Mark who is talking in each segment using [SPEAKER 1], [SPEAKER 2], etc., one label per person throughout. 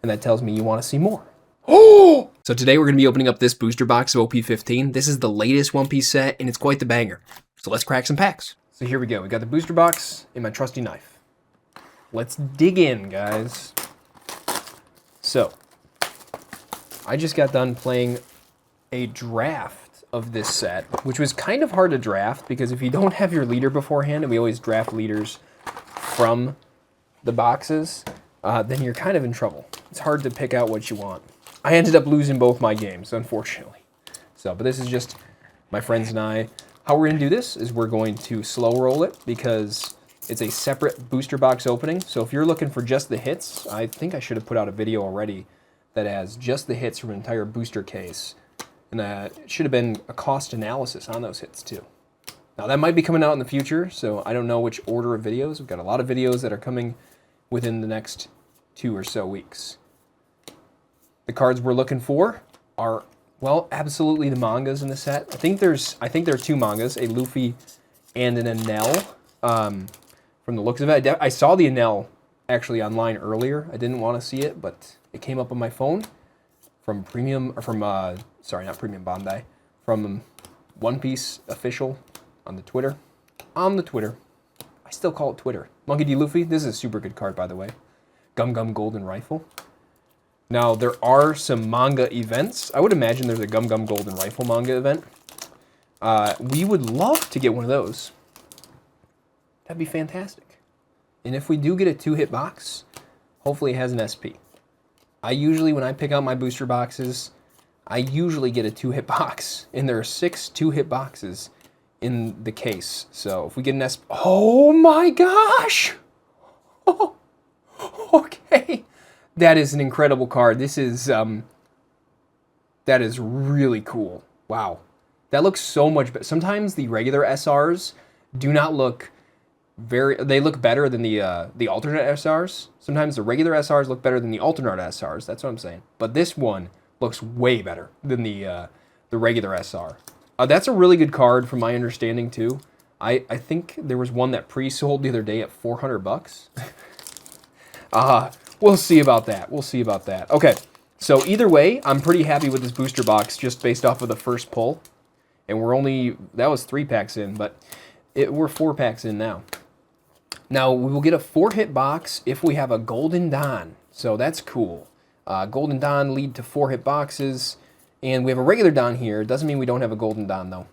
[SPEAKER 1] and that tells me you want to see more. Oh! So today we're going to be opening up this booster box of OP15. This is the latest One Piece set, and it's quite the banger. So let's crack some packs. So here we go. We got the booster box and my trusty knife. Let's dig in, guys. So, I just got done playing a draft of this set, which was kind of hard to draft because if you don't have your leader beforehand, and we always draft leaders from the boxes, then you're kind of in trouble. It's hard to pick out what you want. I ended up losing both my games, unfortunately. So, but this is just my friends and I. How we're going to do this is we're going to slow roll it because it's a separate booster box opening. So if you're looking for just the hits, I think I should have put out a video already that has just the hits from an entire booster case. And it should have been a cost analysis on those hits too. Now that might be coming out in the future, so I don't know which order of videos. We've got a lot of videos that are coming within the next 2 or so weeks. The cards we're looking for are, well, absolutely the mangas in the set. I think there are 2 mangas, a Luffy and an Enel. From the looks of it, I saw the Enel actually online earlier. I didn't want to see it, but it came up on my phone from sorry, not Premium Bandai, from One Piece official on the Twitter. On the Twitter. I still call it Twitter. Monkey D. Luffy. This is a super good card, by the way. Gum Gum Golden Rifle. Now, there are some manga events. I would imagine there's a Gum Gum Golden Rifle manga event. We would love to get one of those. That'd be fantastic. And if we do get a 2-hit box, hopefully it has an SP. I usually, when I pick out my booster boxes, I usually get a 2-hit box. And there are 6 2-hit boxes in the case. So if we get an SP... Oh my gosh! Oh, okay. That is an incredible card. This is, that is really cool. Wow. That looks so much better. Sometimes the regular SRs do not look they look better than the alternate SRs. Sometimes the regular SRs look better than the alternate SRs. That's what I'm saying. But this one looks way better than the regular SR. That's a really good card from my understanding too. I think there was one that pre-sold the other day at $400. We'll see about that. We'll see about that. Okay, so either way, I'm pretty happy with this booster box just based off of the first pull. And we're only, that was 3 packs in, but we're 4 packs in now. Now, we will get a 4-hit box if we have a Golden Dawn. So that's cool. Golden Dawn lead to 4-hit boxes. And we have a regular Dawn here. Doesn't mean we don't have a Golden Dawn, though.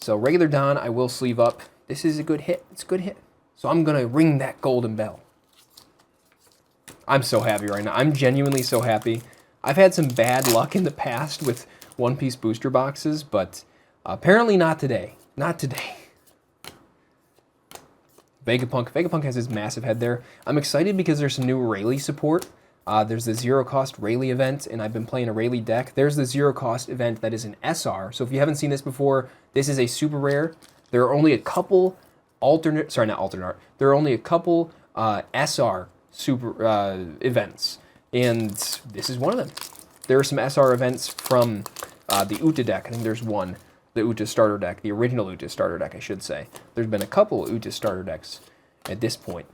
[SPEAKER 1] So regular Dawn, I will sleeve up. This is a good hit. It's a good hit. So I'm going to ring that golden bell. I'm so happy right now. I'm genuinely so happy. I've had some bad luck in the past with One Piece booster boxes, but apparently not today. Not today. Vegapunk. Vegapunk has his massive head there. I'm excited because there's some new Rayleigh support. There's the zero-cost Rayleigh event, and I've been playing a Rayleigh deck. There's the zero-cost event that is an SR. So if you haven't seen this before, this is a super rare. There are only a couple There are only a couple SR super events, and this is one of them. There are some SR events from the Uta deck. I think there's one, the Uta starter deck, the original Uta starter deck, I should say. There's been a couple Uta starter decks at this point.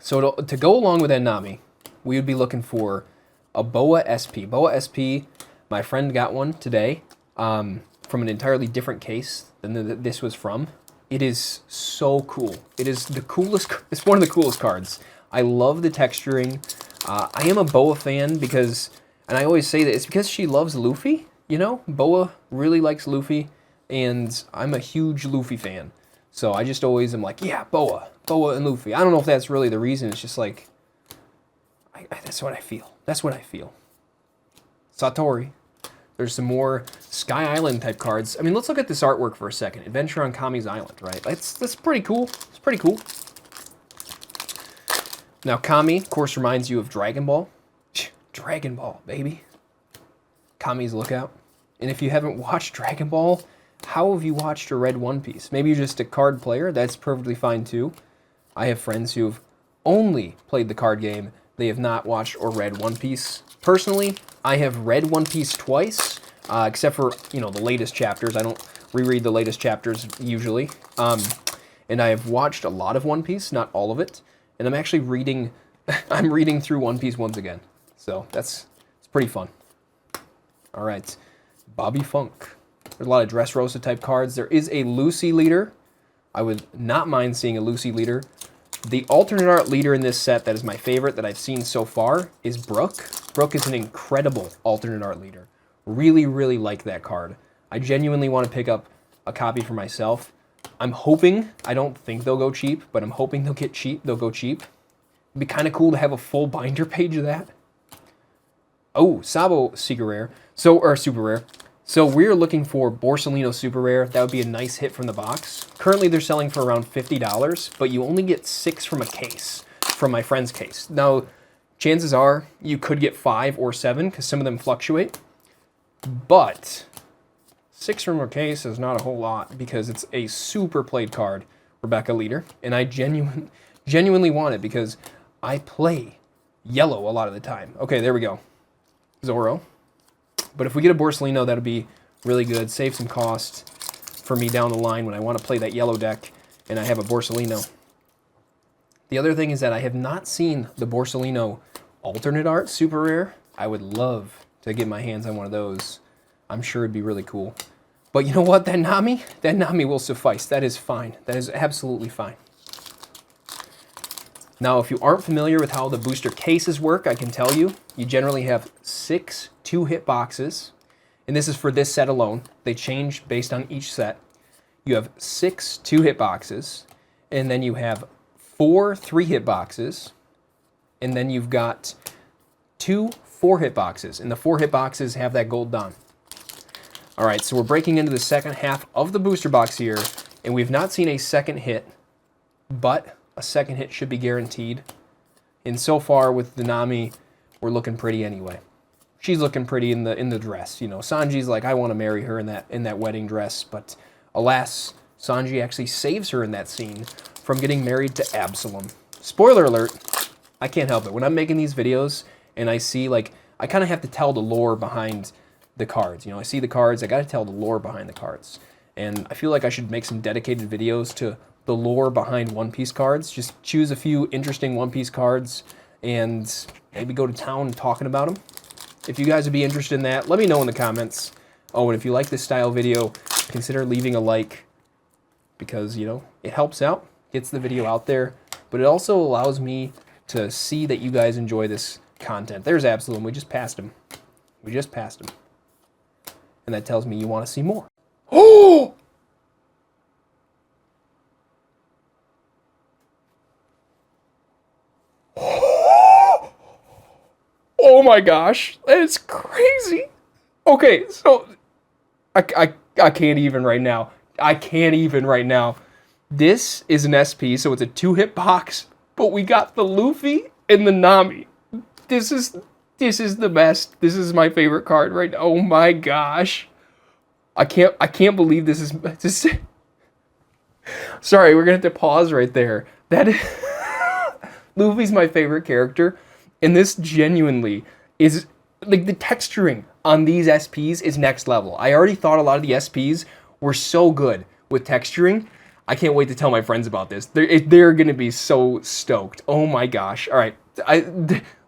[SPEAKER 1] So to go along with that Nami, we would be looking for a Boa SP. Boa SP, my friend got one today from an entirely different case than this was from. It is so cool. It is the coolest. It's one of the coolest cards. I love the texturing. I am a Boa fan because, and I always say that it's because she loves Luffy. You know, Boa really likes Luffy, and I'm a huge Luffy fan. So I just always am like, yeah, Boa and Luffy. I don't know if that's really the reason. It's just like, that's what I feel. That's what I feel. Satori. There's some more Sky Island type cards. I mean, let's look at this artwork for a second. Adventure on Kami's Island, right? That's pretty cool. It's pretty cool. Now, Kami, of course, reminds you of Dragon Ball. Dragon Ball, baby. Kami's Lookout. And if you haven't watched Dragon Ball, how have you watched or read One Piece? Maybe you're just a card player. That's perfectly fine, too. I have friends who've only played the card game. They have not watched or read One Piece. Personally, I have read One Piece twice, except for, you know, the latest chapters. I don't reread the latest chapters usually. And I have watched a lot of One Piece, not all of it. And I'm actually reading I'm reading through One Piece once again. So it's pretty fun. All right, Bobby Funk. There's a lot of Dressrosa type cards. There is a Lucy leader. I would not mind seeing a Lucy leader. The alternate art leader in this set that is my favorite that I've seen so far is Brooke. Brooke is an incredible alternate art leader. Really, really like that card. I genuinely want to pick up a copy for myself. I'm hoping, I don't think they'll go cheap, but I'm hoping they'll get cheap. They'll go cheap. It'd be kind of cool to have a full binder page of that. Oh, Sabo Secret Rare. Or Super Rare. So we're looking for Borsalino Super Rare. That would be a nice hit from the box. Currently they're selling for around $50, but you only get 6 from a case, from my friend's case. Now, chances are you could get 5 or 7 because some of them fluctuate. But 6 from a case is not a whole lot because it's a super played card, Rebecca Leader. And I genuinely want it because I play yellow a lot of the time. Okay, there we go. Zoro. But if we get a Borsalino, that'll be really good. Save some cost for me down the line when I want to play that yellow deck and I have a Borsalino. The other thing is that I have not seen the Borsalino alternate art super rare. I would love to get my hands on one of those. I'm sure it'd be really cool. But you know what? That Nami will suffice. That is fine. That is absolutely fine. Now, if you aren't familiar with how the booster cases work, I can tell you, you generally have 6 2-hit boxes, and this is for this set alone. They change based on each set. You have 6 2-hit boxes, and then you have 4 3-hit boxes, and then you've got 2 4-hit boxes, and the 4-hit boxes have that gold Don. All right, so we're breaking into the second half of the booster box here, and we've not seen a second hit, but a second hit should be guaranteed. And so far with the Nami, we're looking pretty anyway. She's looking pretty in the dress. You know, Sanji's like, I want to marry her in that wedding dress, but alas, Sanji actually saves her in that scene from getting married to Absalom. Spoiler alert, I can't help it. When I'm making these videos and I see, like, I kind of have to tell the lore behind the cards. You know, I see the cards, I got to tell the lore behind the cards. And I feel like I should make some dedicated videos to the lore behind One Piece cards. Just choose a few interesting One Piece cards and maybe go to town talking about them. If you guys would be interested in that, let me know in the comments. Oh, and if you like this style video, consider leaving a like because, you know, it helps out, gets the video out there, but it also allows me to see that you guys enjoy this content. There's Absalom. We just passed him. We just passed him. And that tells me you want to see more. Oh! Oh my gosh, that is crazy. Okay, so I can't even right now. I can't even right now. This is an SP, so it's a 2-hit box, but we got the Luffy and the Nami. This is the best. This is my favorite card right now. Oh my gosh. I can't believe this is Sorry, we're gonna have to pause right there. That is Luffy's my favorite character. And this genuinely is, like, the texturing on these SPs is next level. I already thought a lot of the SPs were so good with texturing. I can't wait to tell my friends about this. They're going to be so stoked. Oh my gosh. All right.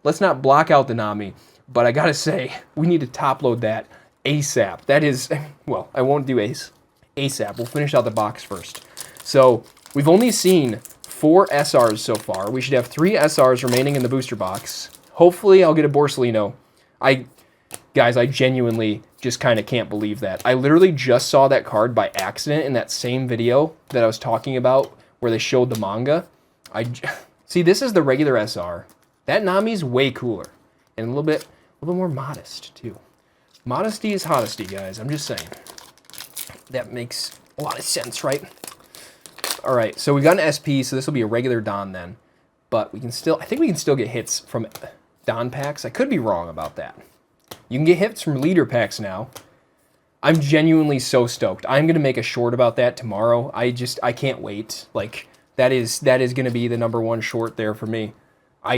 [SPEAKER 1] Let's not block out the Nami, but I got to say, we need to top load that ASAP. That is, well, I won't do ASAP. We'll finish out the box first. So we've only seen 4 SRs so far. We should have 3 SRs remaining in the booster box. Hopefully I'll get a Borsalino. Guys, I genuinely just kind of can't believe that. I literally just saw that card by accident in that same video that I was talking about where they showed the manga. See, this is the regular SR. That Nami's way cooler and a little bit more modest too. Modesty is hottesty, guys. I'm just saying. That makes a lot of sense, right? All right, so we got an SP, so this will be a regular Don then. But we can still, I think we can still get hits from Don packs. I could be wrong about that. You can get hits from leader packs now. I'm genuinely so stoked. I'm going to make a short about that tomorrow. I can't wait. Like, that is going to be the #1 short there for me. All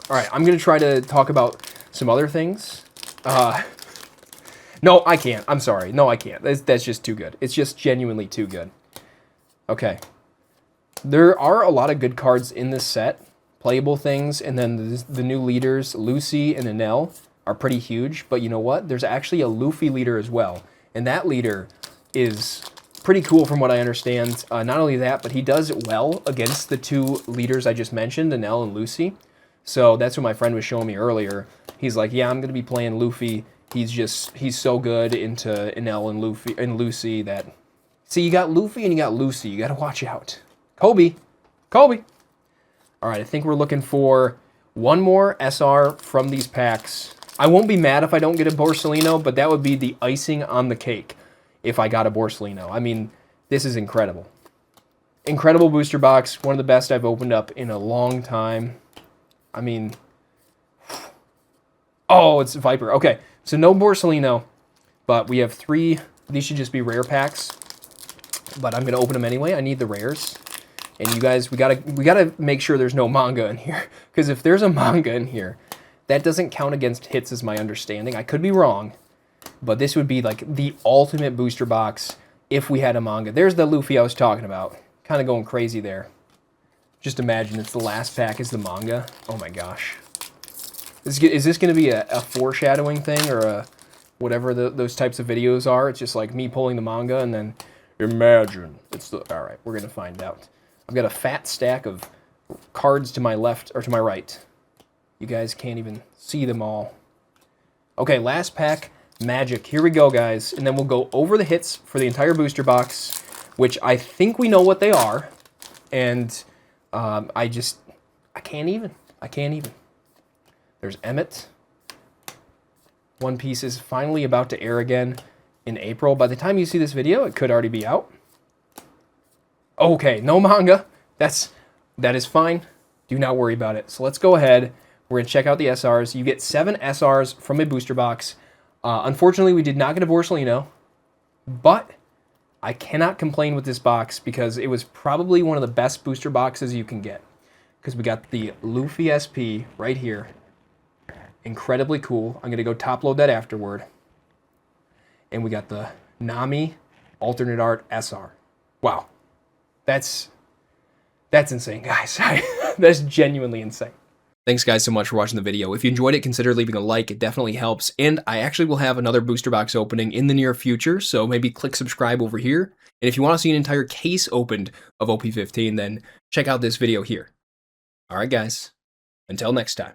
[SPEAKER 1] right, I'm going to try to talk about some other things. No, I can't. I'm sorry. No, I can't. That's just too good. It's just genuinely too good. Okay. There are a lot of good cards in this set. playable things, and then the new leaders, Lucy and Enel, are pretty huge. But you know what? There's actually a Luffy leader as well, and that leader is pretty cool from what I understand. Not only that, but he does well against the two leaders I just mentioned, Enel and Lucy. So that's what my friend was showing me earlier. He's like, yeah, I'm going to be playing Luffy. He's so good into Enel and Lucy that... See, you got Luffy and you got Lucy. You got to watch out. Kobe. All right, I think we're looking for one more SR from these packs. I won't be mad if I don't get a Borsalino, but that would be the icing on the cake if I got a Borsalino. I mean, this is incredible. Incredible booster box. One of the best I've opened up in a long time. I mean... Oh, it's Viper. Okay, so no Borsalino, but we have 3. These should just be rare packs, but I'm going to open them anyway. I need the rares. And you guys, we gotta make sure there's no manga in here, because if there's a manga in here, that doesn't count against hits, is my understanding. I could be wrong, but this would be like the ultimate booster box if we had a manga. There's the Luffy I was talking about, kind of going crazy there. Just imagine it's the last pack is the manga. Oh my gosh, is this going to be a foreshadowing thing or a whatever those types of videos are? It's just like me pulling the manga and then imagine it's the. All right, we're gonna find out. I've got a fat stack of cards to my left, or to my right. You guys can't even see them all. Okay, last pack, Magic. Here we go, guys. And then we'll go over the hits for the entire booster box, which I think we know what they are. And I can't even. There's Emmett. One Piece is finally about to air again in April. By the time you see this video, it could already be out. Okay, no manga. That is fine. Do not worry about it. So let's go ahead. We're going to check out the SRs. You get 7 SRs from a booster box. Unfortunately, we did not get a Borsalino, but I cannot complain with this box because it was probably one of the best booster boxes you can get. Because we got the Luffy SP right here. Incredibly cool. I'm going to go top load that afterward. And we got the Nami alternate art SR. Wow. That's insane, guys. That's genuinely insane. Thanks, guys, so much for watching the video. If you enjoyed it, consider leaving a like. It definitely helps. And I actually will have another booster box opening in the near future, so maybe click subscribe over here. And if you want to see an entire case opened of OP15, then check out this video here. All right, guys. Until next time.